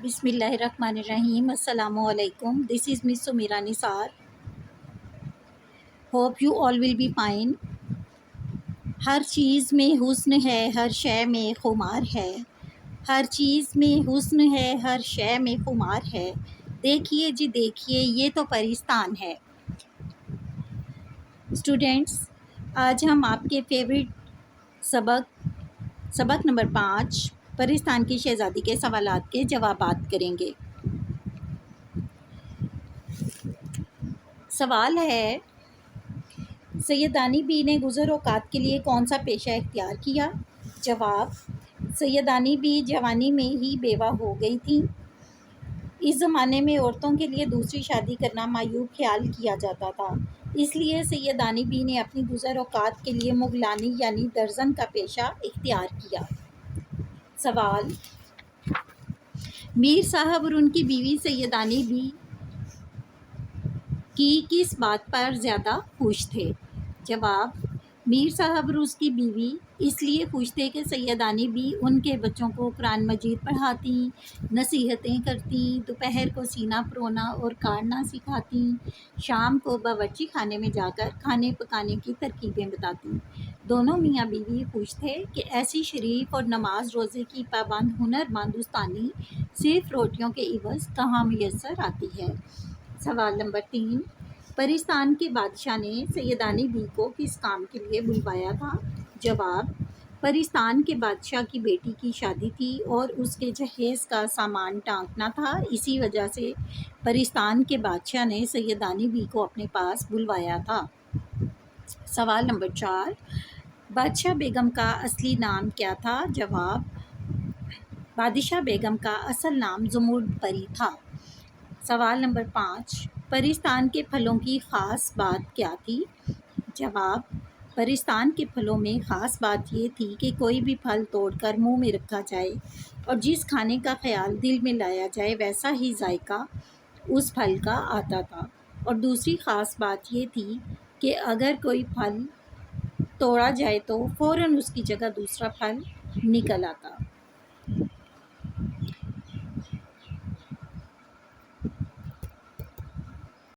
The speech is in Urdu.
بسم اللہ الرحمن الرحیم. السلام علیکم. This is Miss Samira Nisar. Hope you all will be fine. ہر چیز میں حسن ہے، ہر شے میں خمار ہے. ہر چیز میں حسن ہے، ہر شے میں خمار ہے. دیکھیے جی دیکھیے یہ تو پرستان ہے. اسٹوڈینٹس، آج ہم آپ کے فیوریٹ سبق نمبر 5 پرستان کی شہزادی کے سوالات کے جوابات کریں گے. سوال ہے، سیدانی بی نے گزر اوقات کے لیے کون سا پیشہ اختیار کیا؟ جواب، سیدانی بی جوانی میں ہی بیوہ ہو گئی تھیں. اس زمانے میں عورتوں کے لیے دوسری شادی کرنا معیوب خیال کیا جاتا تھا، اس لیے سیدانی بی نے اپنی گزر اوقات کے لیے مغلانی یعنی درزن کا پیشہ اختیار کیا. سوال، میر صاحب اور ان کی بیوی سیدانی بی کی کس بات پر زیادہ خوش تھے؟ جواب، میر صاحب اور اس کی بیوی اس لیے خوش تھے کہ سیدانی بی ان کے بچوں کو قرآن مجید پڑھاتیں، نصیحتیں کرتیں، دوپہر کو سینہ پرونا اور کاڑنا سکھاتیں، شام کو باورچی خانے میں جا کر کھانے پکانے کی ترکیبیں بتاتیں. دونوں میاں بیوی خوش تھے کہ ایسی شریف اور نماز روزے کی پابند ہنر مند استانی صرف روٹیوں کے عوض کہاں میسر آتی ہے. سوال نمبر 3، پرستان کے بادشاہ نے سیدانی بی کو کس کام کے لیے بلوایا تھا؟ جواب، پرستان کے بادشاہ کی بیٹی کی شادی تھی اور اس کے جہیز کا سامان ٹانکنا تھا، اسی وجہ سے پرستان کے بادشاہ نے سیدانی بی کو اپنے پاس بلوایا تھا. سوال نمبر 4، بادشاہ بیگم کا اصلی نام کیا تھا؟ جواب، بادشاہ بیگم کا اصل نام زمرد پری تھا. سوال نمبر 5، پرستان کے پھلوں کی خاص بات کیا تھی؟ جواب، پرستان کے پھلوں میں خاص بات یہ تھی کہ کوئی بھی پھل توڑ کر منہ میں رکھا جائے اور جس کھانے کا خیال دل میں لایا جائے ویسا ہی ذائقہ اس پھل کا آتا تھا. اور دوسری خاص بات یہ تھی کہ اگر کوئی پھل توڑا جائے تو فوراً اس کی جگہ دوسرا پھل نکل آتا.